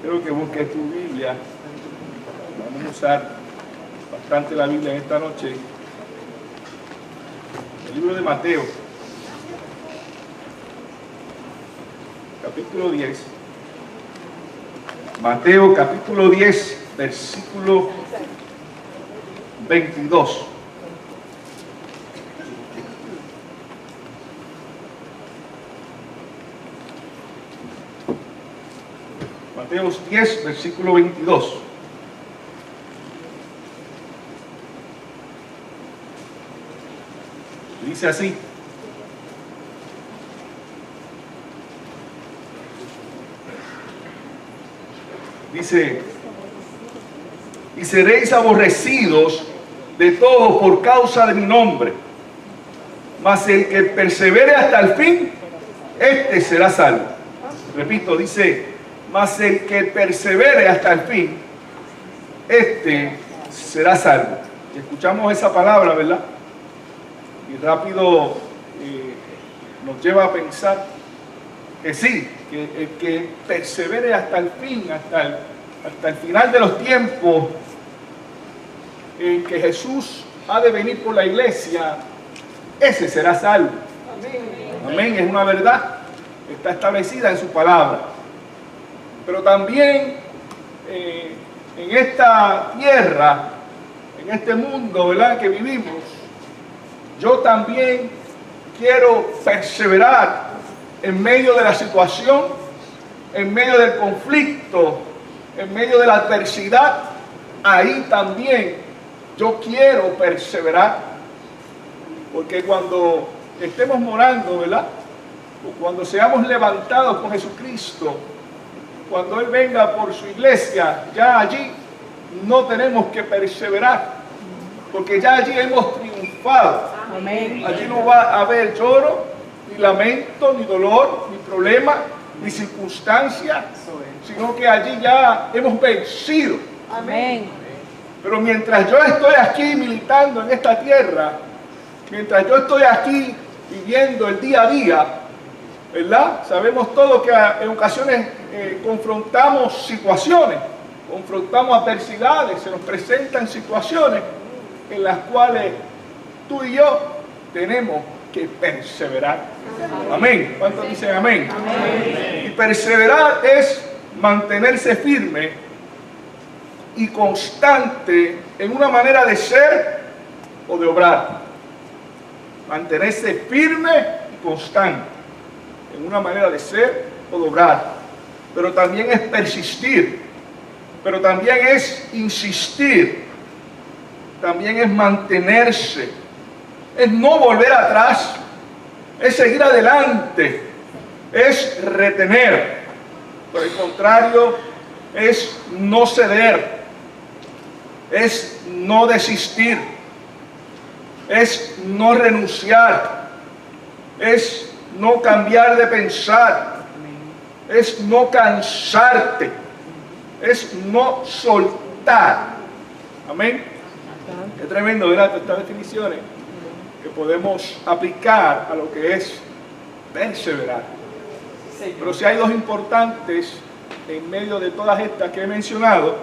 Creo que busques tu Biblia. Vamos a usar bastante la Biblia en esta noche. El libro de Mateo, capítulo 10. Mateo, capítulo 10, versículo 22. Mateo 10, versículo 22. Dice así: dice, y seréis aborrecidos de todos por causa de mi nombre, mas el que persevere hasta el fin, este será salvo. Repito, dice, mas el que persevere hasta el fin, este será salvo. Y escuchamos esa palabra, ¿verdad? Y rápido nos lleva a pensar que sí, que el que persevere hasta el fin, hasta el final de los tiempos, en que Jesús ha de venir por la iglesia, ese será salvo. Amén, es una verdad, está establecida en su palabra. Pero también en esta tierra, en este mundo, ¿verdad?, que vivimos, yo también quiero perseverar en medio de la situación, en medio del conflicto, en medio de la adversidad. Ahí también yo quiero perseverar, porque cuando estemos morando, ¿verdad?, o cuando seamos levantados con Jesucristo, cuando Él venga por su iglesia, ya allí no tenemos que perseverar, porque ya allí hemos triunfado. Amén. Allí no va a haber lloro, ni lamento, ni dolor, ni problema, ni circunstancia, sino que allí ya hemos vencido. Amén. Pero mientras yo estoy aquí militando en esta tierra, mientras yo estoy aquí viviendo el día a día, ¿verdad? Sabemos todos que en ocasiones confrontamos situaciones, confrontamos adversidades, se nos presentan situaciones en las cuales tú y yo tenemos que perseverar. Amén. ¿Cuántos dicen amén? Amén. Y perseverar es mantenerse firme y constante en una manera de ser o de obrar. Mantenerse firme y constante en una manera de ser o de obrar. Pero también es persistir. Pero también es insistir. También es mantenerse. Es no volver atrás. Es seguir adelante. Es retener. Por el contrario, es no ceder. Es no desistir. Es no renunciar. Es no cambiar de pensar. Es no cansarte. Es no soltar. Amén. Es tremendo, ¿verdad? Estas definiciones que podemos aplicar a lo que es perseverar. Pero si hay dos importantes en medio de todas estas que he mencionado,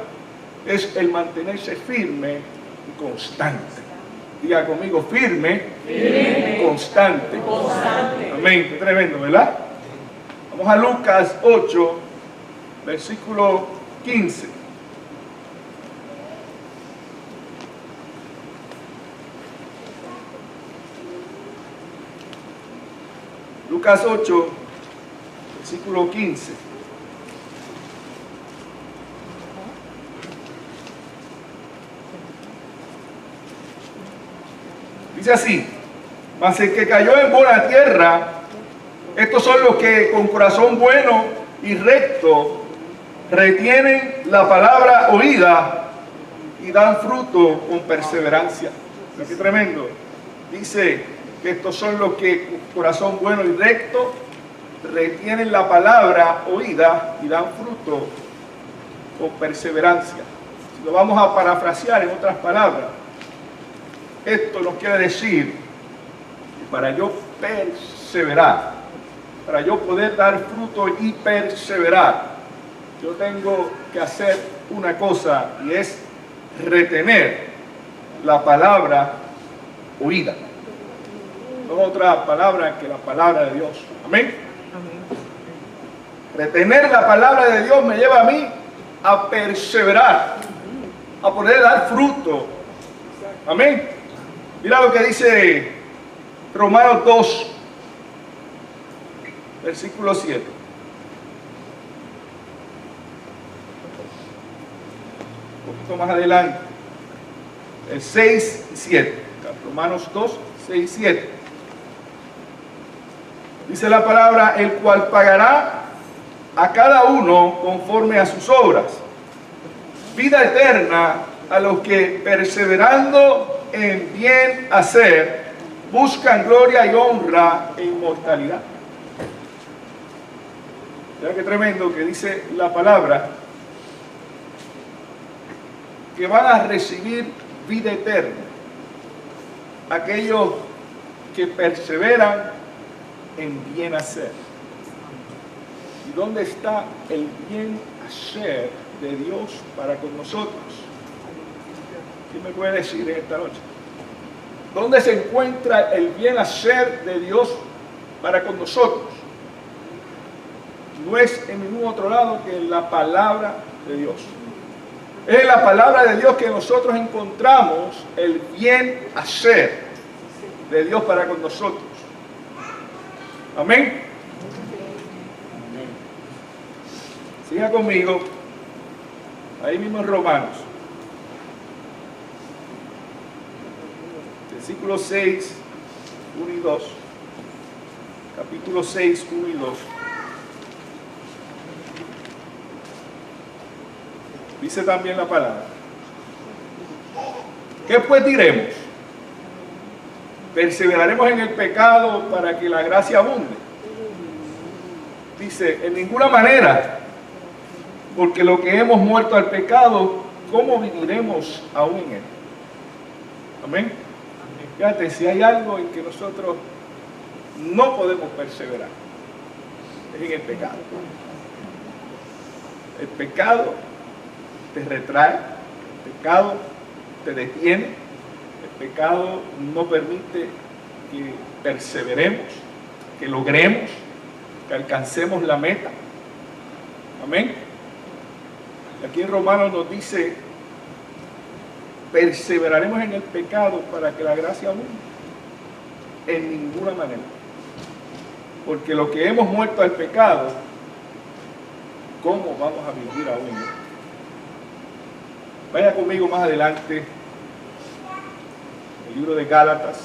es el mantenerse firme y constante. Diga conmigo, firme, y constante. Amén, qué tremendo, ¿verdad? Vamos a Lucas 8, versículo 15. Lucas 8, versículo 15. Dice así: mas el que cayó en buena tierra, estos son los que con corazón bueno y recto retienen la palabra oída y dan fruto con perseverancia. Qué tremendo. Dice que estos son los que con corazón bueno y recto retienen la palabra oída y dan fruto con perseverancia. Si lo vamos a parafrasear en otras palabras, esto nos quiere decir que para yo perseverar, para yo poder dar fruto y perseverar, yo tengo que hacer una cosa, y es retener la palabra oída. No otra palabra que la palabra de Dios. Amén. Retener la palabra de Dios me lleva a mí a perseverar, a poder dar fruto. Amén. Mira lo que dice Romanos 2, versículo 7. Un poquito más adelante, el 6 y 7. Romanos 2, 6 y 7. Dice la palabra, el cual pagará a cada uno conforme a sus obras. Vida eterna a los que perseverando en bien hacer, buscan gloria y honra e inmortalidad. Mira qué tremendo que dice la palabra, que van a recibir vida eterna aquellos que perseveran en bien hacer. ¿Y dónde está el bien hacer de Dios para con nosotros? ¿Quién me puede decir esta noche? ¿Dónde se encuentra el bien hacer de Dios para con nosotros? No es en ningún otro lado que en la palabra de Dios. Es en la palabra de Dios que nosotros encontramos el bien hacer de Dios para con nosotros. Amén. Siga conmigo. Ahí mismo en Romanos. Versículo 6, 1 y 2. Capítulo 6, 1 y 2. Dice también la palabra. ¿Qué pues diremos? ¿Perseveraremos en el pecado para que la gracia abunde? Dice, en ninguna manera, porque lo que hemos muerto al pecado, ¿cómo viviremos aún en él? Amén. Fíjate, si hay algo en que nosotros no podemos perseverar, es en el pecado. El pecado te retrae, el pecado te detiene, el pecado no permite que perseveremos, que logremos, que alcancemos la meta. Amén. Aquí en Romanos nos dice, perseveraremos en el pecado para que la gracia abunde. En ninguna manera. Porque lo que hemos muerto al pecado, ¿cómo vamos a vivir aún en él? Vaya conmigo más adelante, el libro de Gálatas.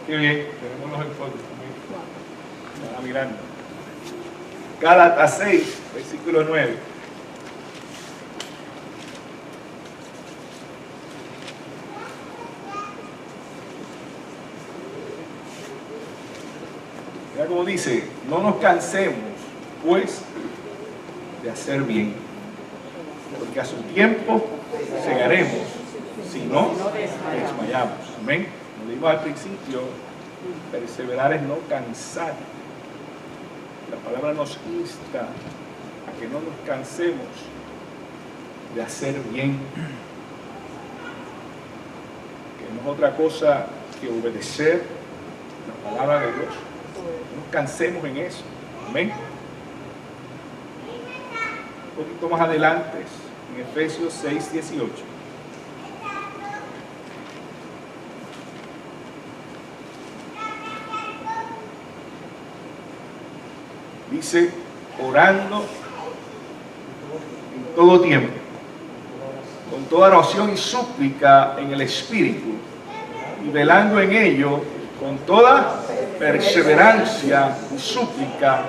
Qué bien, tenemos los enfoques también. Están mirando. Gálatas 6, versículo 9. Mira cómo dice, no nos cansemos, pues, de hacer bien, porque a su tiempo segaremos, si no, desmayamos. Amén. Como dijimos al principio, perseverar es no cansar. La palabra nos insta a que no nos cansemos de hacer bien, que no es otra cosa que obedecer la palabra de Dios. No nos cansemos en eso. Amén. Un poquito más adelante, en Efesios 6, 18. Dice, orando en todo tiempo, con toda oración y súplica en el Espíritu, y velando en ello con toda perseverancia y súplica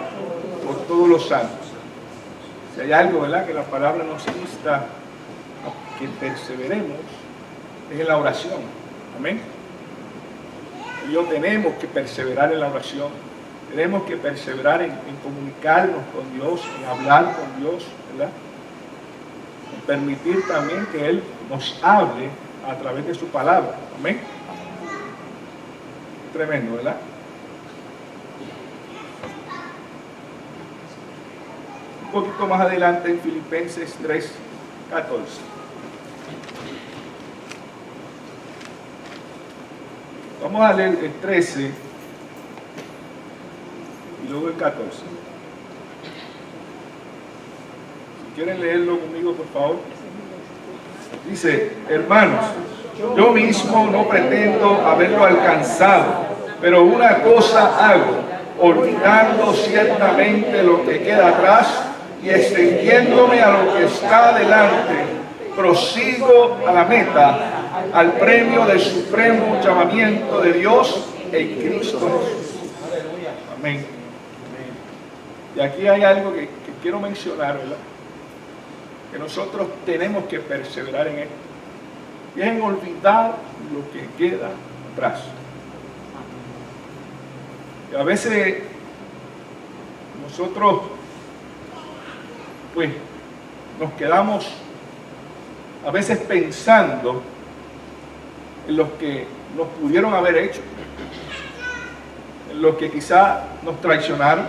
por todos los santos. Si hay algo, ¿verdad?, que la palabra nos insta a que perseveremos, es en la oración. Amén. Y yo tenemos que perseverar en la oración. Tenemos que perseverar en comunicarnos con Dios, en hablar con Dios, ¿verdad? En permitir también que Él nos hable a través de su palabra. Amén. Tremendo, ¿verdad? Un poquito más adelante en Filipenses 3:14. Vamos a leer el 13 y luego el 14. Si quieren leerlo conmigo, por favor. Dice: hermanos, yo mismo no pretendo haberlo alcanzado, pero una cosa hago, olvidando ciertamente lo que queda atrás y extendiéndome a lo que está delante, prosigo a la meta, al premio del supremo llamamiento de Dios en Cristo Jesús. Amén. Y aquí hay algo que quiero mencionar, ¿verdad? Que nosotros tenemos que perseverar en esto. Y es en olvidar lo que queda atrás. Y a veces nosotros pues nos quedamos a veces pensando en los que nos pudieron haber hecho, en los que quizá nos traicionaron,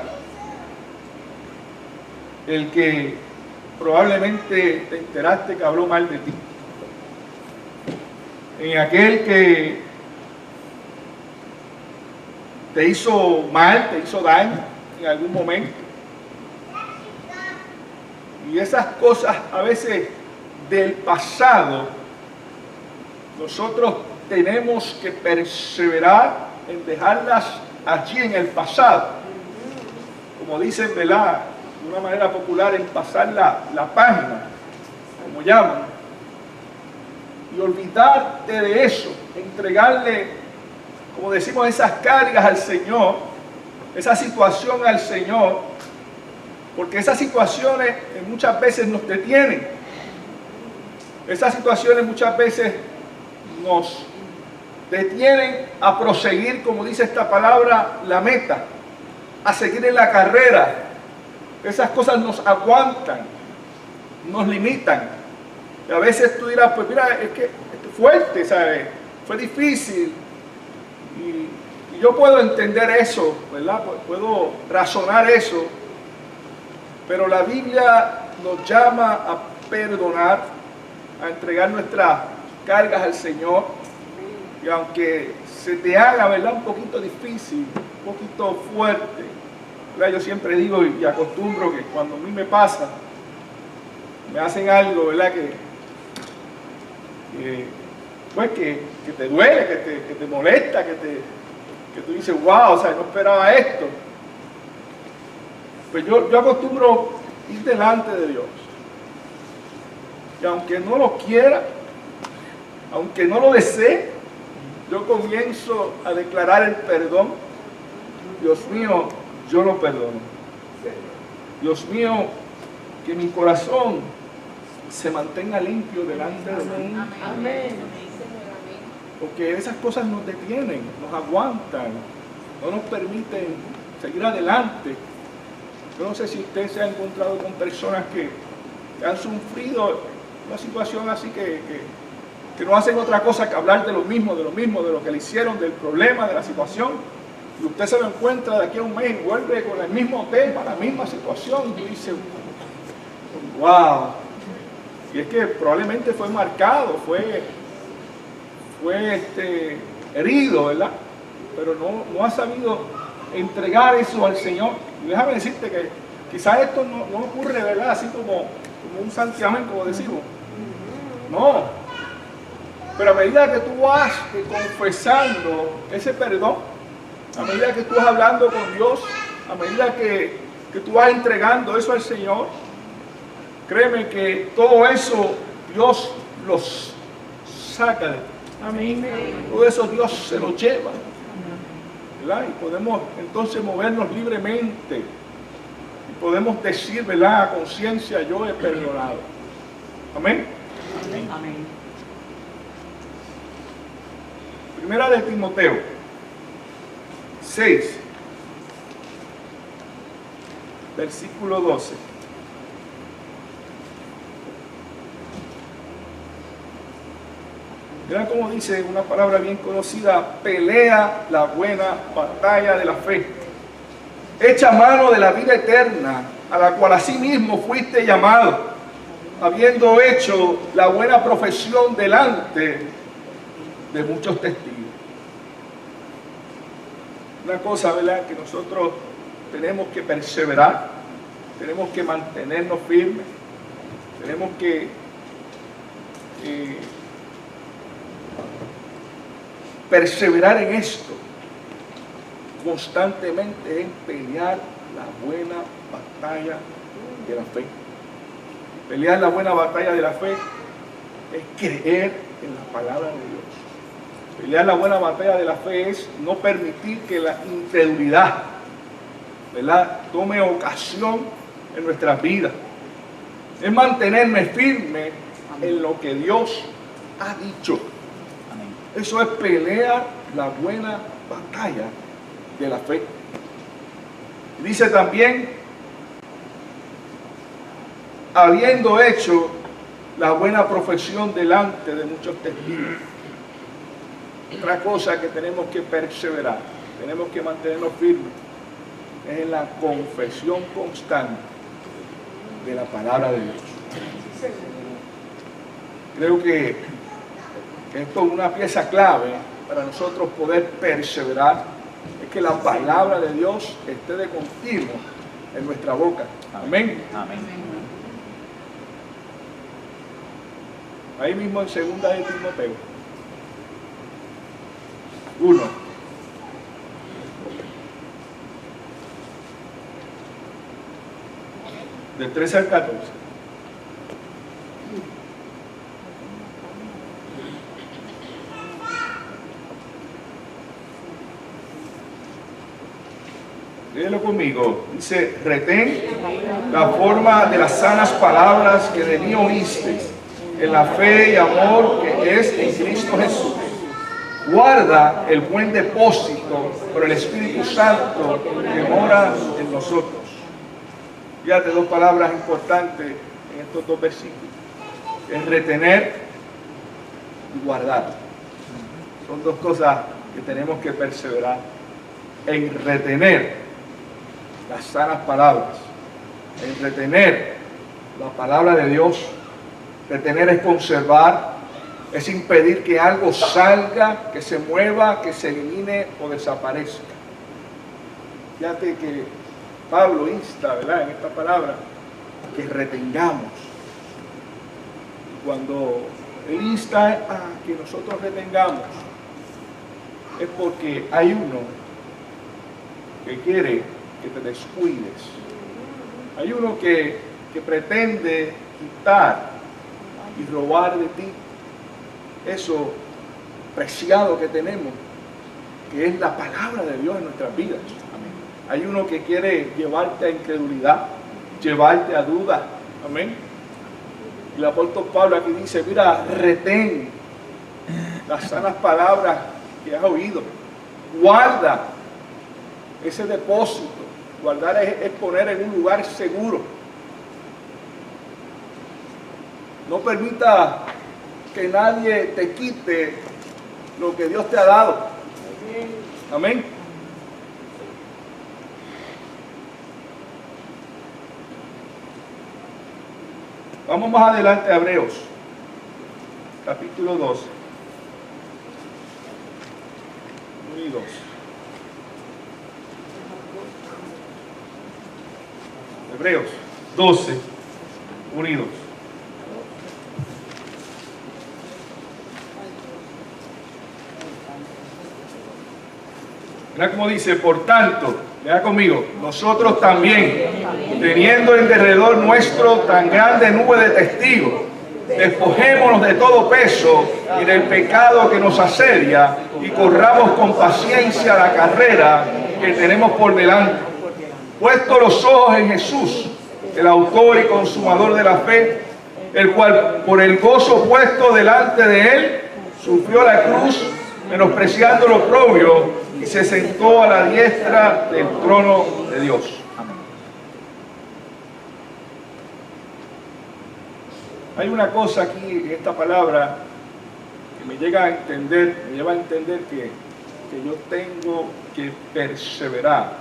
el que probablemente te enteraste que habló mal de ti, en aquel que te hizo mal, te hizo daño en algún momento. Y esas cosas a veces del pasado, nosotros tenemos que perseverar en dejarlas allí en el pasado. Como dicen, ¿verdad?, de una manera popular, en pasar la página, como llaman. Y olvidarte de eso, entregarle, como decimos, esas cargas al Señor, esa situación al Señor, porque esas situaciones muchas veces nos detienen. Esas situaciones muchas veces nos detienen a proseguir, como dice esta palabra, la meta, a seguir en la carrera. Esas cosas nos aguantan, nos limitan. Y a veces tú dirás, pues mira, es que es fuerte, ¿sabes? Fue difícil. Y yo puedo entender eso, ¿verdad? Puedo razonar eso. Pero la Biblia nos llama a perdonar, a entregar nuestras cargas al Señor. Y aunque se te haga, ¿verdad?, un poquito difícil, un poquito fuerte, ¿verdad?, yo siempre digo y acostumbro que cuando a mí me pasa, me hacen algo, ¿verdad?, pues que te duele, que te molesta, que tú dices, wow, o sea, no esperaba esto. Pues yo acostumbro ir delante de Dios. Y aunque no lo quiera, aunque no lo desee, yo comienzo a declarar el perdón. Dios mío, yo lo perdono. Dios mío, que mi corazón se mantenga limpio delante de ti. Amén. Porque esas cosas nos detienen, nos aguantan, no nos permiten seguir adelante. Yo no sé si usted se ha encontrado con personas que han sufrido una situación así que no hacen otra cosa que hablar de lo mismo, de lo que le hicieron, del problema, de la situación. Y usted se lo encuentra de aquí a un mes y vuelve con el mismo tema, la misma situación. Y dice, wow. Y es que probablemente fue marcado, fue herido, ¿verdad? Pero no ha sabido entregar eso al Señor. Y déjame decirte que quizás esto no ocurre, ¿verdad?, así como un santiamén, como decimos. No. Pero a medida que tú vas confesando ese perdón, a medida que tú vas hablando con Dios, a medida que tú vas entregando eso al Señor, créeme que todo eso Dios los saca de ti. Amén. Todo eso Dios se lo lleva, ¿verdad? Y podemos entonces movernos libremente. Y podemos decir, ¿verdad?, a conciencia, yo he perdonado. Amén. Amén. Amén. Primera de Timoteo 6, versículo 12. Mira cómo dice una palabra bien conocida: pelea la buena batalla de la fe. Echa mano de la vida eterna, a la cual asimismo fuiste llamado, habiendo hecho la buena profesión delante de muchos testigos. Una cosa, ¿verdad?, que nosotros tenemos que perseverar, tenemos que mantenernos firmes, tenemos que perseverar en esto constantemente, en pelear la buena batalla de la fe. Pelear la buena batalla de la fe es creer en la palabra de Dios. Pelear la buena batalla de la fe es no permitir que la incredulidad, ¿verdad?, tome ocasión en nuestras vidas. Es mantenerme firme en lo que Dios ha dicho. Eso es pelear la buena batalla de la fe. Dice también, habiendo hecho la buena profesión delante de muchos testigos. Otra cosa que tenemos que perseverar, tenemos que mantenernos firmes, es en la confesión constante de la palabra de Dios. Creo que esto es una pieza clave para nosotros poder perseverar, es que la palabra de Dios esté de continuo en nuestra boca. Amén. Amén. Ahí mismo en 2 de Timoteo 1. Del 13 al 14. Léelo conmigo. Dice: retén la forma de las sanas palabras que de mí oíste, en la fe y amor que es en Cristo Jesús. Guarda el buen depósito por el Espíritu Santo que mora en nosotros. Fíjate, dos palabras importantes en estos dos versículos: es retener y guardar. Son dos cosas que tenemos que perseverar en retener las sanas palabras, en retener la palabra de Dios. Retener es conservar, es impedir que algo salga, que se mueva, que se elimine o desaparezca. Fíjate que Pablo insta, ¿verdad?, en esta palabra, que retengamos. Cuando él insta a que nosotros retengamos, es porque hay uno que quiere que te descuides. Hay uno que pretende quitar y robar de ti eso preciado que tenemos, que es la palabra de Dios en nuestras vidas. Amén. Hay uno que quiere llevarte a incredulidad, llevarte a duda. Amén. Y el apóstol Pablo aquí dice: mira, retén las sanas palabras que has oído, guarda ese depósito. Guardar es poner en un lugar seguro. No permita que nadie te quite lo que Dios te ha dado. Amén. Vamos más adelante a Hebreos, capítulo 12. 1 y 2. Hebreos 12, 1 y 2. Mira cómo dice: por tanto, lea conmigo, nosotros también, teniendo en derredor nuestro tan grande nube de testigos, despojémonos de todo peso y del pecado que nos asedia, y corramos con paciencia la carrera que tenemos por delante. Puesto los ojos en Jesús, el autor y consumador de la fe, el cual por el gozo puesto delante de él, sufrió la cruz, menospreciando lo oprobio, y se sentó a la diestra del trono de Dios. Amén. Hay una cosa aquí en esta palabra que me lleva a entender que yo tengo que perseverar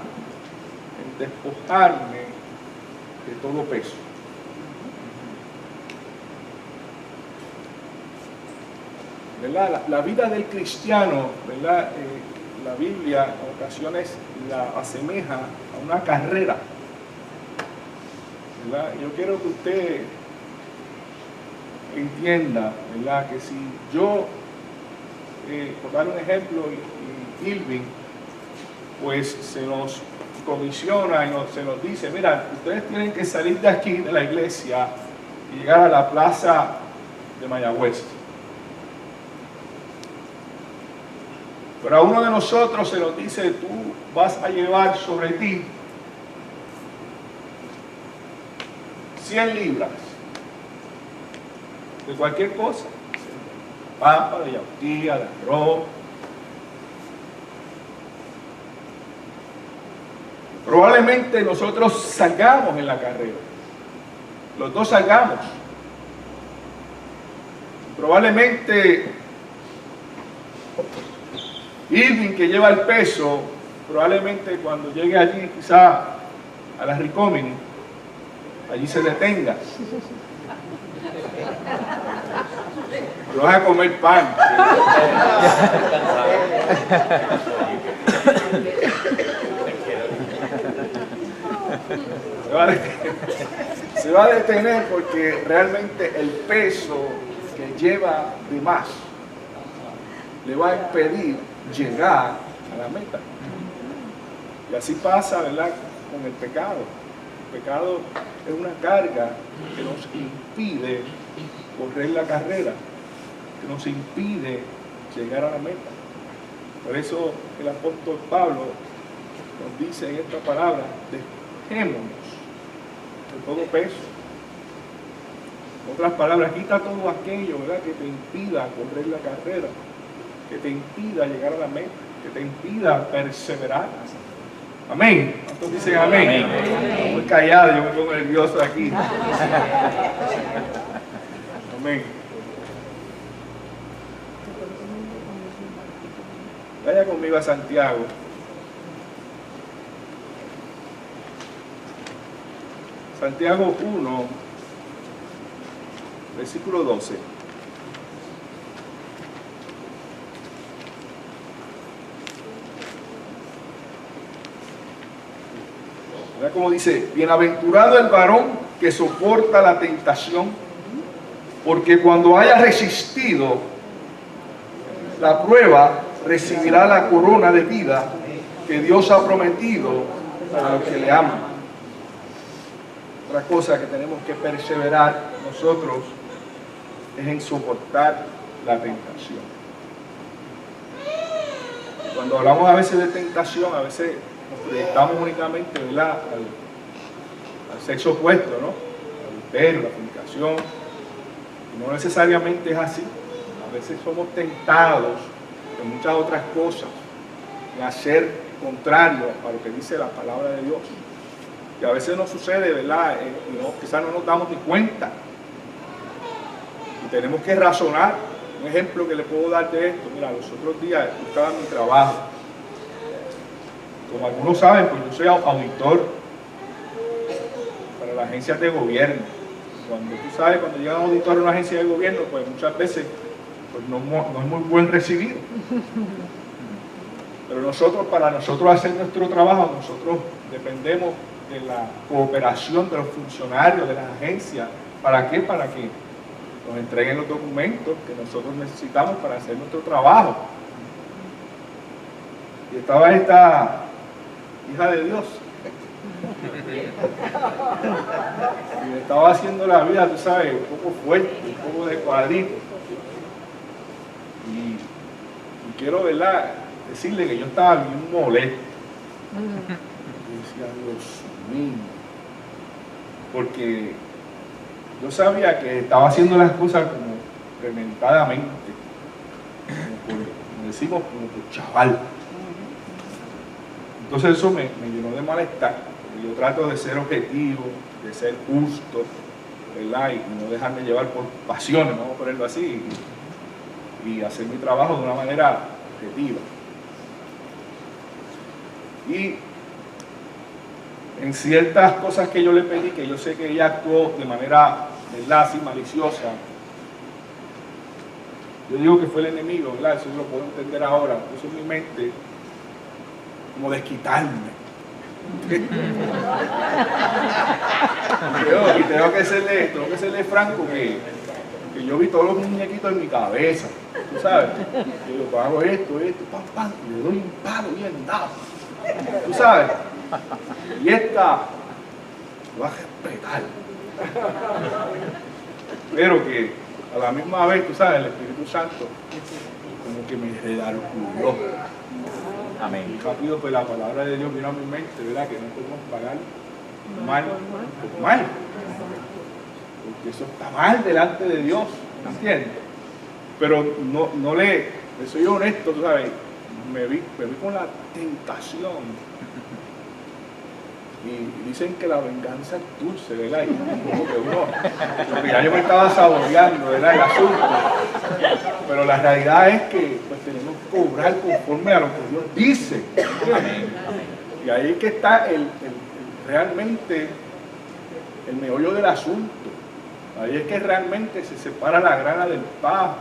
en despojarme de todo peso. ¿Verdad? La vida del cristiano, ¿verdad? La Biblia en ocasiones la asemeja a una carrera, ¿verdad? Yo quiero que usted entienda, ¿verdad? Que si yo, por dar un ejemplo, Irving, pues se nos comisiona y se nos dice, mira, ustedes tienen que salir de aquí, de la iglesia, y llegar a la plaza de Mayagüez. Pero a uno de nosotros se nos dice, tú vas a llevar sobre ti 100 libras de cualquier cosa, de papa, de yautía, de arroz. Probablemente nosotros salgamos en la carrera, los dos salgamos. Probablemente Irving, que lleva el peso, probablemente cuando llegue allí, quizá a la Ricomini, allí se detenga. Pero vas a comer pan. Se va a detener porque realmente el peso que lleva de más le va a impedir llegar a la meta. Y así pasa, ¿verdad?, con el pecado. El pecado es una carga que nos impide correr la carrera, que nos impide llegar a la meta. Por eso el apóstol Pablo nos dice en esta palabra, dejémonos de todo peso. En otras palabras, quita todo aquello, ¿verdad?, que te impida correr la carrera, que te impida llegar a la meta, que te impida perseverar. Amén. ¿Cuántos dicen amén? Amén. Muy callado, yo me pongo nervioso aquí. Amén. Vaya conmigo a Santiago. Santiago 1, versículo 12. ¿Verdad? Como dice, bienaventurado el varón que soporta la tentación, porque cuando haya resistido la prueba, recibirá la corona de vida que Dios ha prometido a los que le aman. Otra cosa que tenemos que perseverar nosotros es en soportar la tentación. Cuando hablamos a veces de tentación, a veces nos proyectamos únicamente, ¿verdad?, al sexo opuesto, ¿no?, al adulterio, la fornicación. Y no necesariamente es así. A veces somos tentados en muchas otras cosas, en hacer contrario a lo que dice la palabra de Dios. Y a veces nos sucede, ¿verdad?, y quizás no nos damos ni cuenta. Y tenemos que razonar. Un ejemplo que le puedo dar de esto, mira, los otros días yo estaba en mi trabajo. Como algunos saben, pues yo soy auditor para las agencias de gobierno. Cuando llega un auditor a una agencia de gobierno, pues muchas veces pues no es muy buen recibido. Pero para nosotros hacer nuestro trabajo, nosotros dependemos de la cooperación de los funcionarios de las agencias. ¿Para qué? Para que nos entreguen los documentos que nosotros necesitamos para hacer nuestro trabajo. Y estaba esta hija de Dios. Y le estaba haciendo la vida, tú sabes, un poco fuerte, un poco de cuadrito. Y quiero, ¿verdad?, decirle que yo estaba bien molesto. Y decía, Dios mío, porque yo sabía que estaba haciendo las cosas como premeditadamente, como decimos, como por chaval. Entonces eso me llenó de malestar. Yo trato de ser objetivo, de ser justo, ¿verdad?, y no dejarme llevar por pasiones, vamos a ponerlo así. y hacer mi trabajo de una manera objetiva. Y en ciertas cosas que yo le pedí, que yo sé que ella actuó de manera, ¿verdad?, así maliciosa, yo digo que fue el enemigo, ¿verdad? Eso yo lo puedo entender ahora. Puso en mi mente como desquitarme. Y tengo que serle franco que yo vi todos los muñequitos en mi cabeza, tú sabes. Yo digo, pues hago esto, pam, pam, y le doy un palo bien dado, tú sabes. Y esta lo va a respetar. Pero que a la misma vez, tú sabes, el Espíritu Santo como que me redarguyó. Amén. Y rápido, pues la palabra de Dios vino a mi mente, ¿verdad? Que no podemos pagar mal por mal. Porque eso está mal delante de Dios, ¿entiendes? Pero no le soy honesto, tú sabes, me vi con la tentación. Y dicen que la venganza es dulce, ¿verdad? Y como que porque ya yo me estaba saboreando, ¿verdad?, el asunto. Pero la realidad es que pues tenemos que cobrar conforme a lo que Dios dice. Y ahí es que está realmente el meollo del asunto. Ahí es que realmente se separa la grana del paja,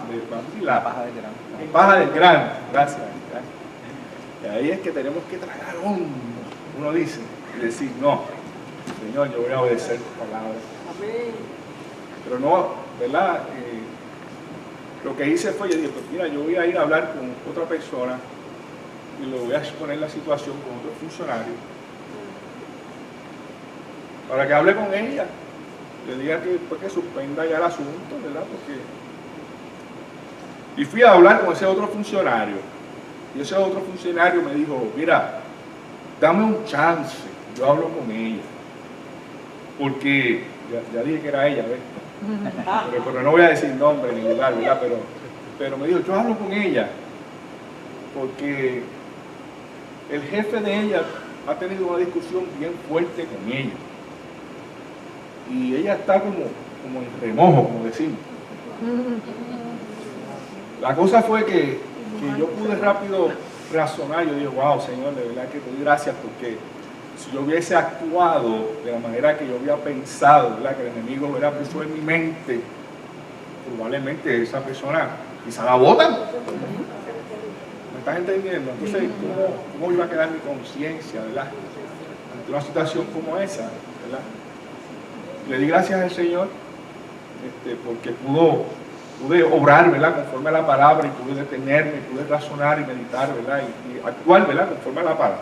la paja del grano. La paja del grano, gracias. Y ahí es que tenemos que tragar hondo, uno dice, y decir, no, Señor, yo voy a obedecer tu palabra. Amén. Pero no, ¿verdad? Lo que hice fue, yo dije, pues mira, yo voy a ir a hablar con otra persona y le voy a exponer la situación con otro funcionario para que hable con ella, le diga que suspenda ya el asunto, ¿verdad? Y fui a hablar con ese otro funcionario y ese otro funcionario me dijo, mira, dame un chance, yo hablo con ella, porque ya dije que era ella, ¿ves? Pero no voy a decir nombre ni lugar, ¿verdad? Pero me dijo, yo hablo con ella, porque el jefe de ella ha tenido una discusión bien fuerte con ella. Y ella está como en remojo, como decimos. La cosa fue que yo pude rápido razonar. Yo dije, wow, Señor, de verdad que te doy gracias, porque si yo hubiese actuado de la manera que yo había pensado, ¿verdad?, que el enemigo, ¿verdad?, puso en mi mente, probablemente esa persona quizá la botan. ¿Me estás entendiendo? Entonces, ¿cómo iba a quedar mi conciencia, ¿verdad?, ante una situación como esa, ¿verdad? Le di gracias al Señor porque pude obrar, ¿verdad?, conforme a la palabra, y pude detenerme, pude razonar y meditar, ¿verdad?, y actuar, ¿verdad?, conforme a la palabra.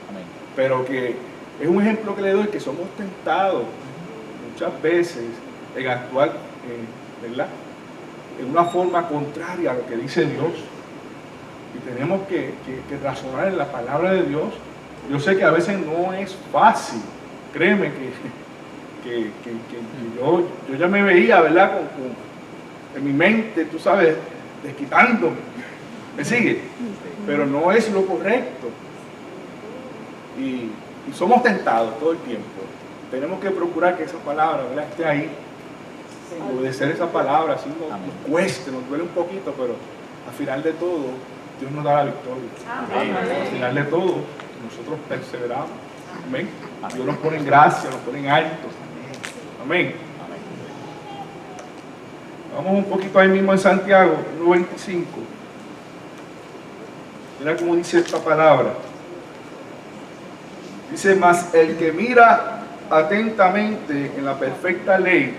Amén. Pero que es un ejemplo que le doy, que somos tentados muchas veces en actuar, ¿verdad?, en una forma contraria a lo que dice Dios. Y tenemos que razonar en la palabra de Dios. Yo sé que a veces no es fácil, créeme que yo ya me veía, ¿verdad?, en mi mente, tú sabes, desquitándome. ¿Me sigue? Pero no es lo correcto. Y somos tentados todo el tiempo. Tenemos que procurar que esa palabra, ¿verdad?, esté ahí. Obedecer esa palabra, así nos cueste, nos duele un poquito, pero al final de todo, Dios nos da la victoria. Amén. Al final de todo, nosotros perseveramos. Amén. Dios nos pone en gracia, nos pone en alto. Amén. Vamos un poquito ahí mismo en Santiago 1:25. Mira cómo dice esta palabra. Dice, mas el que mira atentamente en la perfecta ley,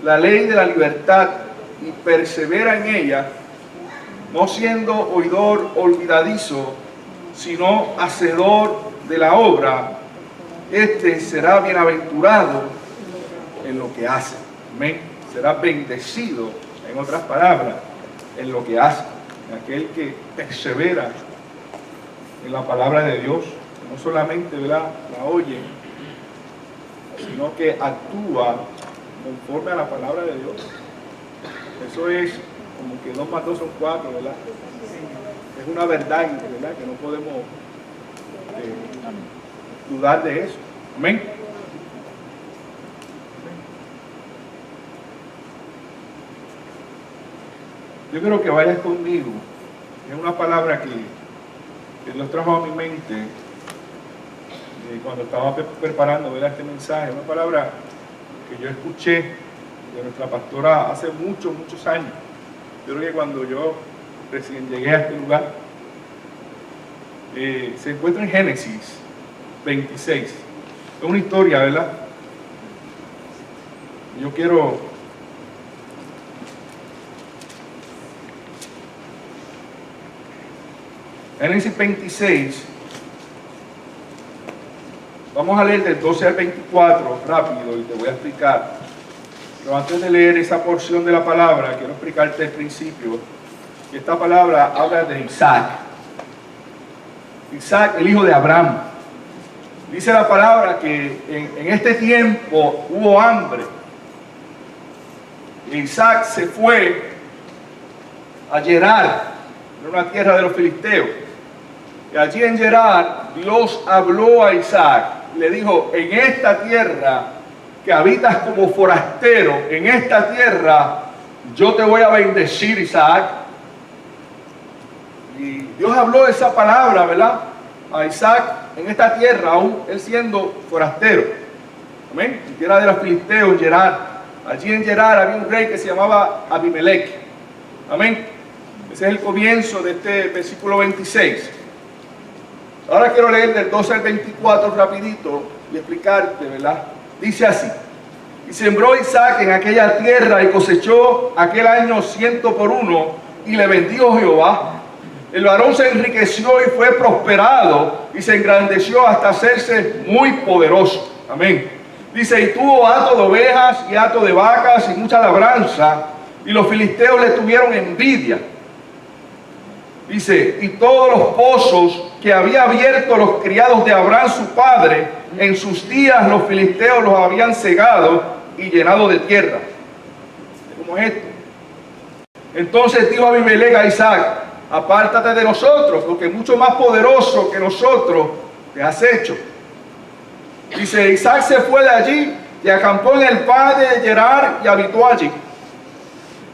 la ley de la libertad, y persevera en ella, no siendo oidor olvidadizo, sino hacedor de la obra, este será bienaventurado en lo que hace. Amén. Será bendecido, en otras palabras, en lo que hace. En aquel que persevera en la palabra de Dios, no solamente, ¿verdad?, la oye, sino que actúa conforme a la palabra de Dios. Eso es como que 2 más 2 son 4, ¿verdad? Es una verdad, ¿verdad?, que no podemos dudar de eso. Amén. yo quiero que vayas conmigo. Es una palabra que Dios trajo a mi mente cuando estaba preparando, ¿verdad?, este mensaje. Una palabra que yo escuché de nuestra pastora hace muchos años. Yo creo que cuando yo recién llegué a este lugar, se encuentra en Génesis 26. Es una historia, ¿verdad? Yo quiero Génesis 26, vamos a leer del 12 al 24 rápido y te voy a explicar. Pero antes de leer esa porción de la palabra, quiero explicarte el principio. Y esta palabra habla de Isaac. Isaac, el hijo de Abraham. Dice la palabra que en este tiempo hubo hambre. Y Isaac se fue a Gerar, en una tierra de los filisteos. Y allí en Gerar, Dios habló a Isaac. Le dijo, en esta tierra que habitas como forastero, en esta tierra yo te voy a bendecir, Isaac. Y Dios habló esa palabra, ¿verdad?, a Isaac en esta tierra, aún él siendo forastero. Amén. En tierra de los filisteos, Gerar. Allí en Gerar había un rey que se llamaba Abimelech. Amén. Ese es el comienzo de este versículo 26. Ahora quiero leer del 12 al 24 rapidito y explicarte, ¿verdad? Dice así: y sembró Isaac en aquella tierra y cosechó aquel año 100 por 1 y le bendijo Jehová. El varón se enriqueció y fue prosperado y se engrandeció hasta hacerse muy poderoso. Amén. Dice, y tuvo hato de ovejas y hato de vacas y mucha labranza, y los filisteos le tuvieron envidia. Dice, y todos los pozos que había abierto los criados de Abraham su padre, en sus días los filisteos los habían cegado y llenado de tierra. ¿Cómo es esto? Entonces dijo Abimelech a Isaac, apártate de nosotros, porque mucho más poderoso que nosotros te has hecho. Dice, Isaac se fue de allí y acampó en el valle de Gerar y habitó allí.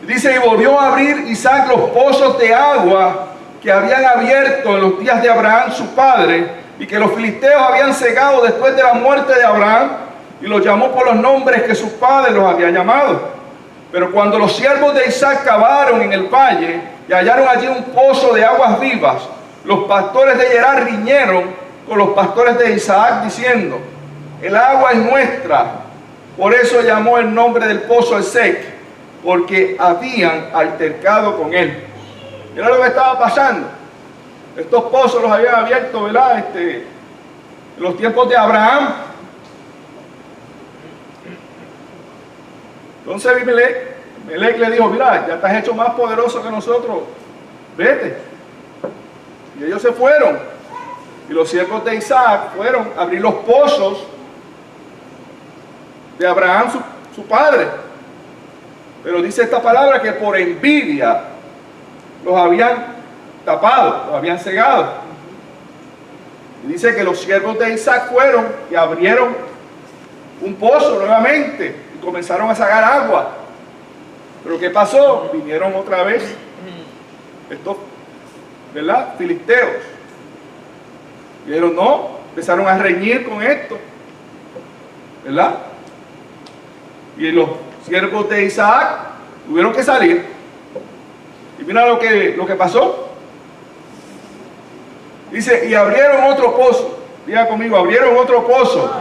Dice, y volvió a abrir Isaac los pozos de agua que habían abierto en los días de Abraham su padre, y que los filisteos habían cegado después de la muerte de Abraham, y los llamó por los nombres que sus padres los había llamado. Pero cuando los siervos de Isaac cavaron en el valle y hallaron allí un pozo de aguas vivas, los pastores de Gerar riñeron con los pastores de Isaac diciendo, el agua es nuestra. Por eso llamó el nombre del pozo Esek, porque habían altercado con él. Mira lo que estaba pasando. Estos pozos los habían abierto, ¿verdad?, en los tiempos de Abraham. Entonces Abimelech le dijo, mira, ya estás hecho más poderoso que nosotros, vete. Y ellos se fueron. Y los siervos de Isaac fueron a abrir los pozos de Abraham, su padre. Pero dice esta palabra que por envidia los habían tapado, los habían cegado. Y dice que los siervos de Isaac fueron y abrieron un pozo nuevamente y comenzaron a sacar agua. Pero ¿qué pasó? Vinieron otra vez estos, ¿verdad?, filisteos. Y dijeron, no, empezaron a reñir con esto, ¿verdad? Y los siervos de Isaac tuvieron que salir. Y mira lo que pasó. Dice, y abrieron otro pozo. Diga conmigo, abrieron otro pozo.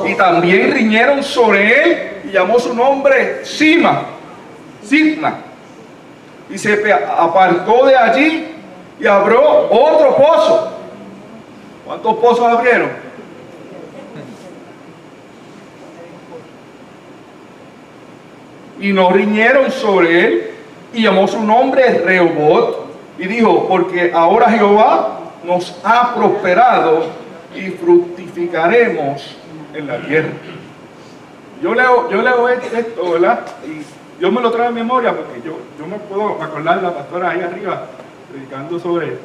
Y también riñeron sobre él y llamó su nombre Sitna. Y se apartó de allí y abrió otro pozo. ¿Cuántos pozos abrieron? Y no riñeron sobre él, y llamó su nombre Rehobot, y dijo, porque ahora Jehová nos ha prosperado y fructificaremos en la tierra. Yo leo esto, ¿verdad? Y yo me lo traigo en memoria porque yo me puedo acordar de la pastora ahí arriba predicando sobre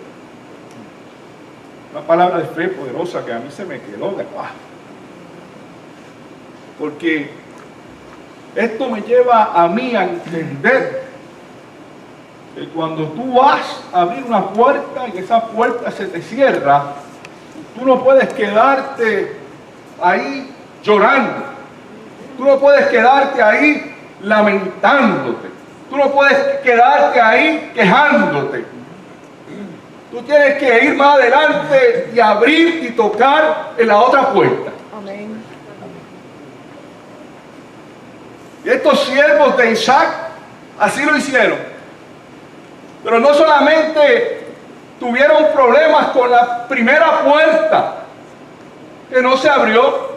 una palabra de fe poderosa que a mí se me quedó de paz. Porque esto me lleva a mí a entender que cuando tú vas a abrir una puerta y esa puerta se te cierra, tú no puedes quedarte ahí llorando. Tú no puedes quedarte ahí lamentándote. Tú no puedes quedarte ahí quejándote. Tú tienes que ir más adelante y abrir y tocar en la otra puerta. Amén. Y estos siervos de Isaac así lo hicieron. Pero no solamente tuvieron problemas con la primera puerta que no se abrió,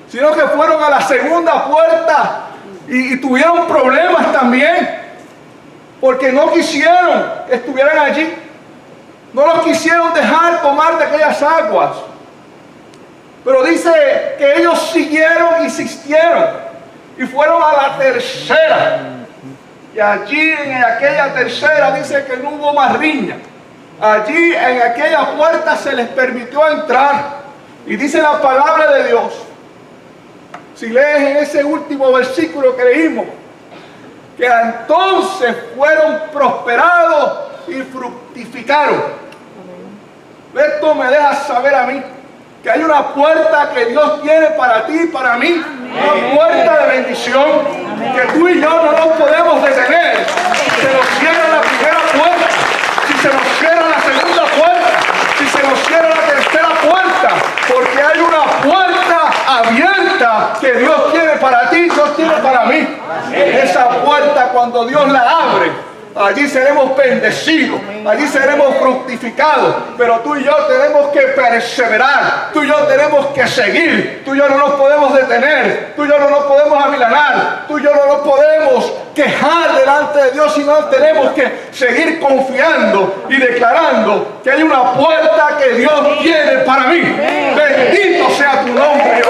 sino que fueron a la segunda puerta y tuvieron problemas también, porque no quisieron que estuvieran allí. No los quisieron dejar tomar de aquellas aguas. Pero dice que ellos siguieron, insistieron, y fueron a la tercera. Y allí en aquella tercera dice que no hubo más riña. Allí en aquella puerta se les permitió entrar. Y dice la palabra de Dios, si lees en ese último versículo que leímos, que entonces fueron prosperados y fructificaron. Esto me deja saber a mí que hay una puerta que Dios tiene para ti y para mí. Una puerta de bendición que tú y yo no nos podemos detener. Si se nos cierra la primera puerta, si se nos cierra la segunda puerta, si se nos cierra la tercera puerta, porque hay una puerta abierta que Dios tiene para ti, Dios tiene para mí. Esa puerta, cuando Dios la abre, allí seremos bendecidos, allí seremos fructificados, pero tú y yo tenemos que perseverar, tú y yo tenemos que seguir, tú y yo no nos podemos detener, tú y yo no nos podemos amilanar, tú y yo no nos podemos quejar delante de Dios, sino tenemos que seguir confiando y declarando que hay una puerta que Dios tiene para mí. Bendito sea tu nombre, Dios.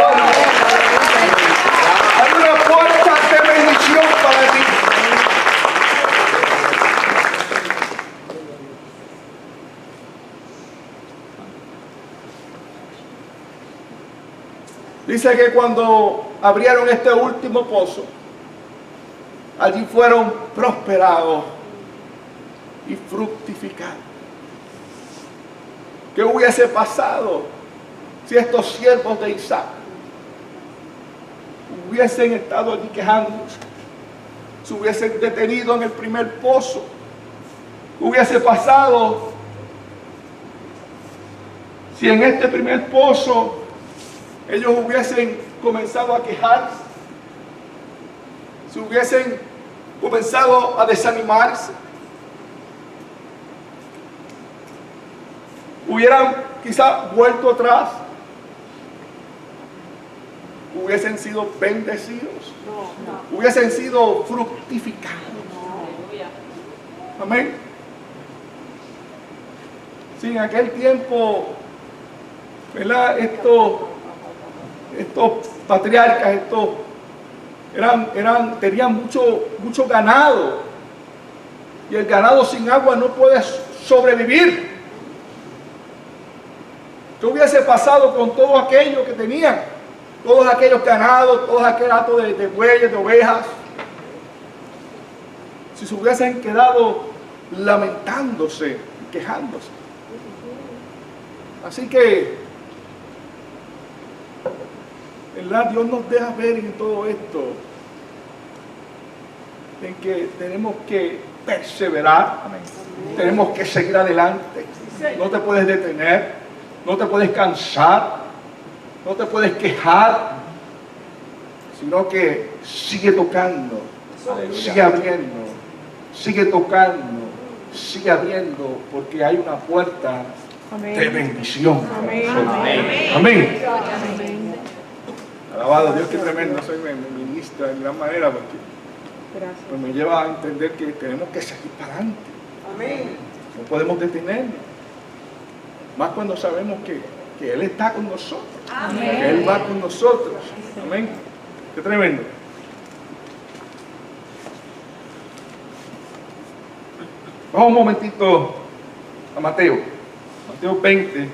Hay una puerta de bendición para ti. Dice que cuando abrieron este último pozo, allí fueron prosperados y fructificados. ¿Qué hubiese pasado si estos siervos de Isaac hubiesen estado allí quejándose? Se hubiesen detenido en el primer pozo. ¿Qué hubiese pasado si en este primer pozo ellos hubiesen comenzado a quejarse, si hubiesen comenzado a desanimarse, hubieran quizá vuelto atrás, hubiesen sido bendecidos, hubiesen sido fructificados? Amén. Si en aquel tiempo, ¿verdad? Estos patriarcas, tenían mucho ganado, y el ganado sin agua no puede sobrevivir. ¿Qué hubiese pasado con todo aquello que tenían? Todos aquellos ganados, todos aquellos hatos de bueyes, de ovejas, si se hubiesen quedado lamentándose y quejándose. Así que ¿verdad? Dios nos deja ver en todo esto en que tenemos que perseverar. Amén. Tenemos que seguir adelante. No te puedes detener, no te puedes cansar, no te puedes quejar, sino que sigue tocando, sigue abriendo, sigue tocando, sigue abriendo, porque hay una puerta de bendición. Amén. Amén. Amén. Alabado Dios, qué tremendo. Soy mi ministra en gran manera, porque pues me lleva a entender que tenemos que seguir para adelante. Amén. No podemos detenernos. Más cuando sabemos que Él está con nosotros. Amén. Que Él va con nosotros. Amén. Qué tremendo. Vamos un momentito a Mateo. Mateo 20.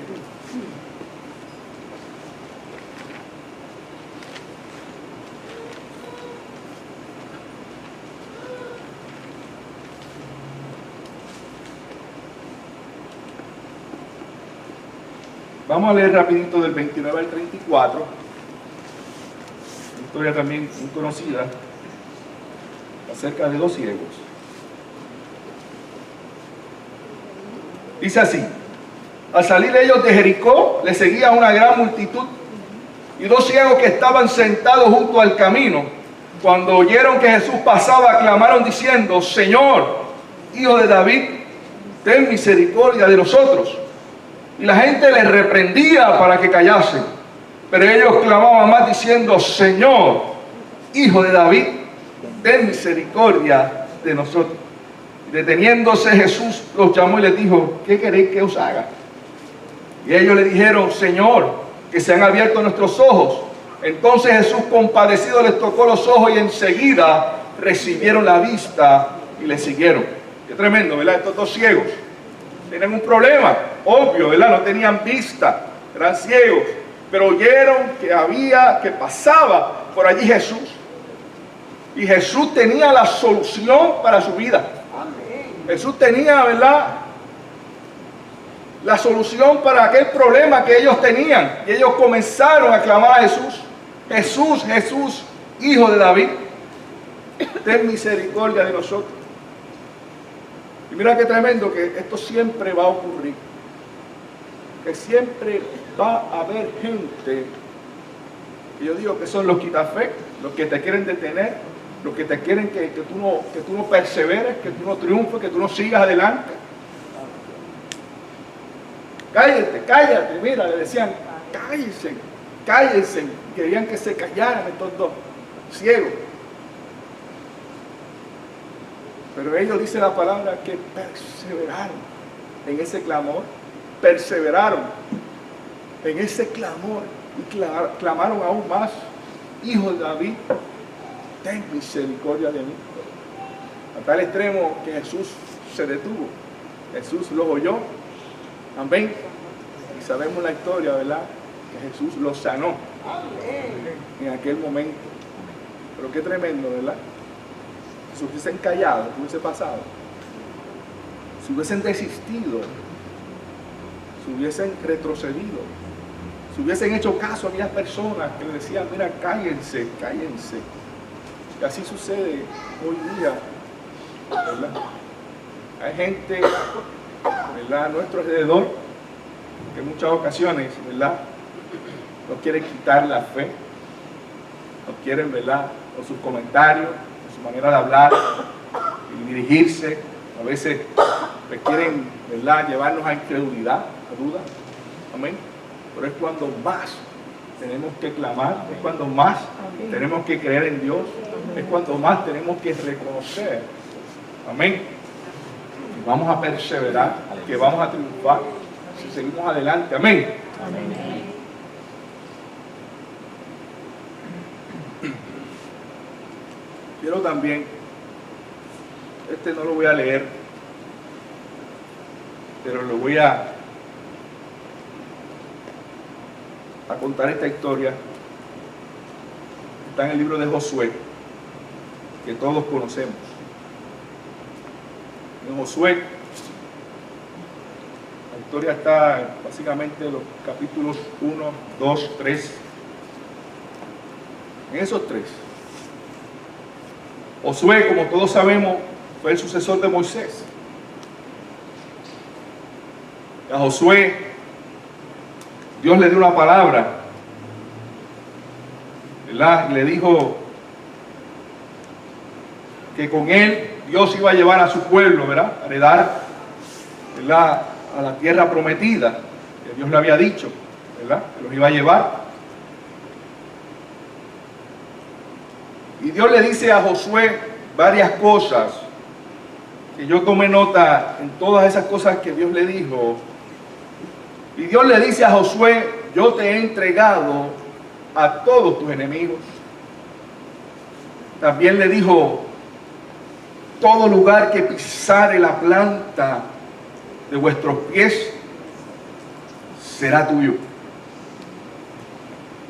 Vamos a leer rapidito del 29 al 34. Una historia también muy conocida acerca de dos ciegos. Dice así: al salir ellos de Jericó, le seguía una gran multitud, y dos ciegos que estaban sentados junto al camino, cuando oyeron que Jesús pasaba, clamaron diciendo: Señor, Hijo de David, ten misericordia de nosotros. Y la gente les reprendía para que callasen, pero ellos clamaban más diciendo: Señor, Hijo de David, ten misericordia de nosotros. Y deteniéndose Jesús los llamó y les dijo: ¿qué queréis que os haga? Y ellos le dijeron: Señor, que se han abierto nuestros ojos. Entonces Jesús, compadecido, les tocó los ojos y enseguida recibieron la vista y le siguieron. Qué tremendo, ¿verdad? Estos dos ciegos tenían un problema, obvio, ¿verdad? No tenían vista, eran ciegos, pero oyeron que pasaba por allí Jesús. Y Jesús tenía la solución para su vida. Jesús tenía, ¿verdad?, la solución para aquel problema que ellos tenían. Y ellos comenzaron a clamar a Jesús: Jesús, Jesús, Hijo de David, ten misericordia de nosotros. Y mira qué tremendo, que esto siempre va a ocurrir. Que siempre va a haber gente, que yo digo que son los quitafe, los que te quieren detener, los que te quieren que tú no perseveres, que tú no triunfes, que tú no sigas adelante. Cállate, cállate. Mira, le decían: cállense, cállense. Querían que se callaran estos dos ciegos. Pero ellos, dice la palabra, que perseveraron en ese clamor, perseveraron en ese clamor y clamaron aún más: Hijo de David, ten misericordia de mí. A tal extremo que Jesús se detuvo. Jesús los oyó. Amén. Y sabemos la historia, ¿verdad? Que Jesús los sanó en aquel momento. Pero qué tremendo, ¿verdad? Si hubiesen callado, ¿qué hubiese pasado? Si hubiesen desistido, si hubiesen retrocedido, si hubiesen hecho caso a aquellas personas que le decían: mira, cállense, cállense. Y así sucede hoy día, ¿verdad? Hay gente, ¿verdad?, a nuestro alrededor, que en muchas ocasiones, ¿verdad?, nos quieren quitar la fe, nos quieren, ¿verdad?, con sus comentarios, con su manera de hablar y dirigirse. A veces quieren, ¿verdad?, llevarnos a incredulidad, a duda. Amén. Pero es cuando más tenemos que clamar, es cuando más tenemos que creer en Dios, es cuando más tenemos que reconocer. Amén. Y vamos a perseverar, que vamos a triunfar si seguimos adelante. Amén. Amén. Quiero también, no lo voy a leer, pero lo voy a contar esta historia. Está en el libro de Josué, que todos conocemos. En Josué, la historia está básicamente en los capítulos 1, 2, 3. En esos tres, Josué, como todos sabemos, fue el sucesor de Moisés. A Josué, Dios le dio una palabra, ¿verdad? Y le dijo que con él Dios iba a llevar a su pueblo, ¿verdad?, a heredar, ¿verdad?, a la tierra prometida, que Dios le había dicho, ¿verdad?, que los iba a llevar. Y Dios le dice a Josué varias cosas, que yo tomé nota en todas esas cosas que Dios le dijo. Y Dios le dice a Josué: yo te he entregado a todos tus enemigos. También le dijo: todo lugar que pisare la planta de vuestros pies será tuyo.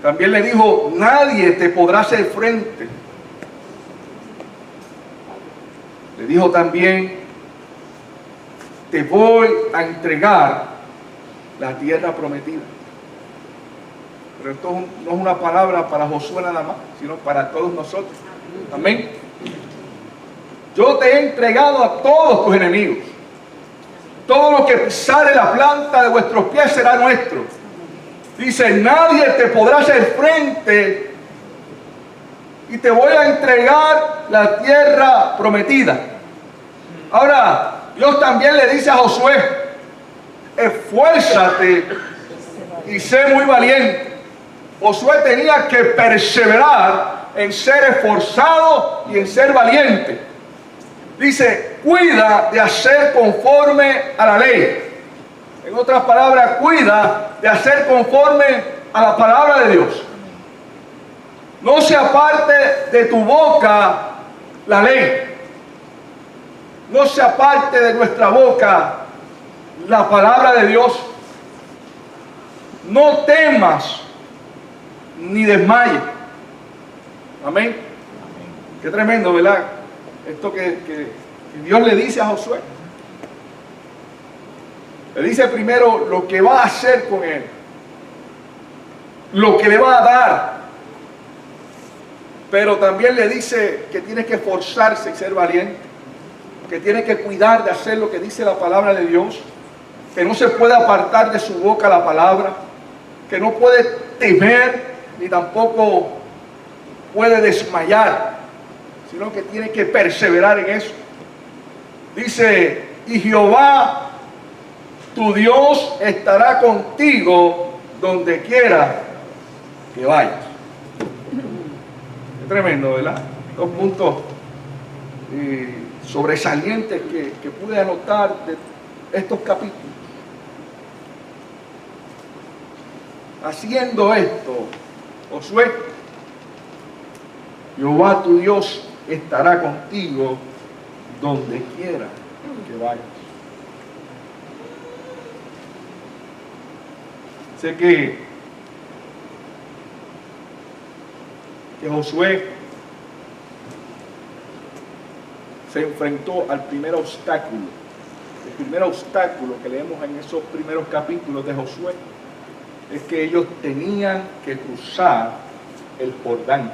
También le dijo: nadie te podrá hacer frente. Le dijo también: te voy a entregar la tierra prometida. Pero esto no es una palabra para Josué nada más, sino para todos nosotros. Amén. Yo te he entregado a todos tus enemigos. Todo lo que pisare la planta de vuestros pies será nuestro. Dice, nadie te podrá hacer frente y te voy a entregar la tierra prometida. Ahora, Dios también le dice a Josué, esfuérzate y sé muy valiente. Josué tenía que perseverar en ser esforzado y en ser valiente. Dice, cuida de hacer conforme a la ley. En otras palabras, cuida de hacer conforme a la palabra de Dios. No se aparte de tu boca la ley. No se aparte de nuestra boca la palabra de Dios. No temas ni desmayes. Amén. Qué tremendo, ¿verdad? Esto que Dios le dice a Josué. Le dice primero lo que va a hacer con él, lo que le va a dar, pero también le dice que tiene que esforzarse y ser valiente, que tiene que cuidar de hacer lo que dice la palabra de Dios, que no se puede apartar de su boca la palabra, que no puede temer ni tampoco puede desmayar, sino que tiene que perseverar en eso. Dice, y Jehová tu Dios estará contigo donde quiera que vayas. Es tremendo, ¿verdad? Dos puntos sobresalientes que pude anotar de estos capítulos. Haciendo esto, Josué, Jehová tu Dios estará contigo donde quiera que vayas. Sé que Josué se enfrentó al primer obstáculo. El primer obstáculo que leemos en esos primeros capítulos de Josué es que ellos tenían que cruzar el Jordán.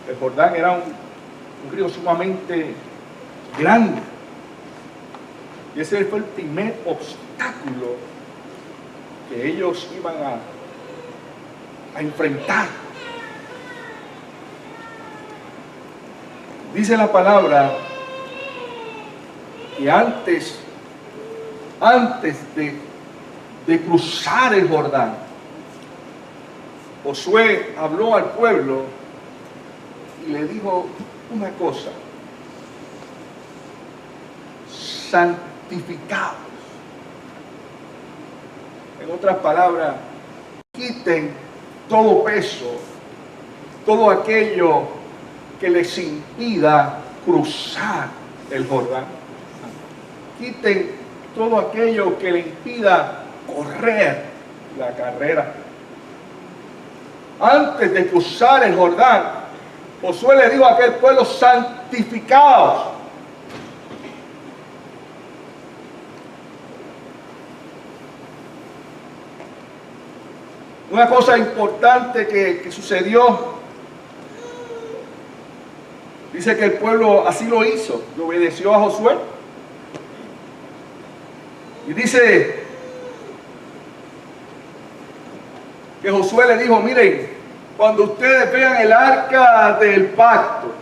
El Jordán era un río sumamente grande. Y ese fue el primer obstáculo que ellos iban a enfrentar. Dice la palabra que antes de cruzar el Jordán, Josué habló al pueblo y le dijo una cosa: santificados. En otras palabras, quiten todo peso, todo aquello que les impida cruzar el Jordán. Quiten todo aquello que le impida correr la carrera. Antes de cruzar el Jordán, Josué le dijo a aquel pueblo: santificaos. Una cosa importante que sucedió, dice que el pueblo así lo hizo, le obedeció a Josué. Y dice que Josué le dijo: miren, cuando ustedes vean el arca del pacto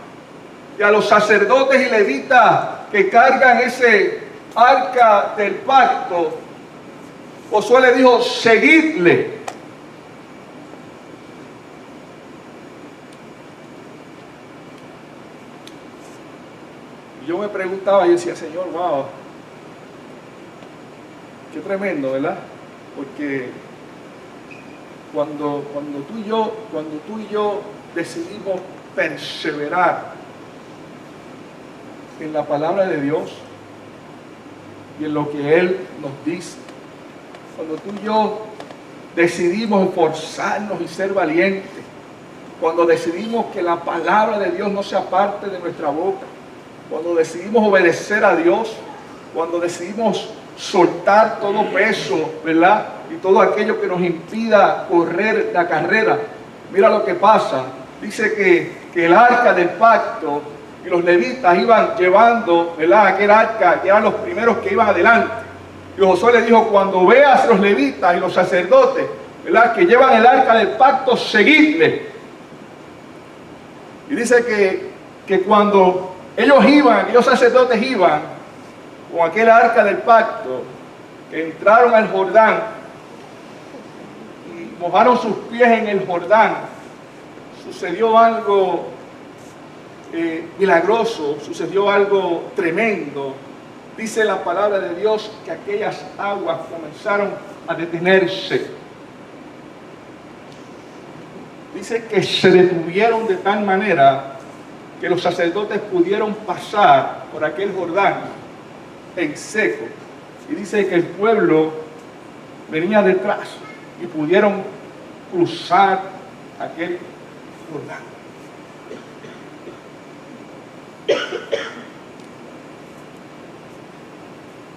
y a los sacerdotes y levitas que cargan ese arca del pacto, Josué le dijo: seguidle. Y yo me preguntaba, yo decía: Señor, wow, qué tremendo, ¿verdad? Porque cuando tú y yo decidimos perseverar en la palabra de Dios y en lo que Él nos dice, cuando tú y yo decidimos esforzarnos y ser valientes, cuando decidimos que la palabra de Dios no sea parte de nuestra boca, cuando decidimos obedecer a Dios, cuando decidimos soltar todo peso, ¿verdad? Y todo aquello que nos impida correr la carrera. Mira lo que pasa. Dice que el arca del pacto y los levitas iban llevando, ¿verdad?, aquel arca, que eran los primeros que iban adelante. Y Josué le dijo, cuando veas los levitas y los sacerdotes, ¿verdad?, que llevan el arca del pacto, seguidle. Y dice que cuando ellos iban, aquellos sacerdotes iban con aquel arca del pacto, que entraron al Jordán y mojaron sus pies en el Jordán, sucedió algo milagroso, sucedió algo tremendo. Dice la palabra de Dios que aquellas aguas comenzaron a detenerse. Dice que se detuvieron de tal manera que los sacerdotes pudieron pasar por aquel Jordán en seco. Y dice que el pueblo venía detrás y pudieron cruzar aquel Jordán.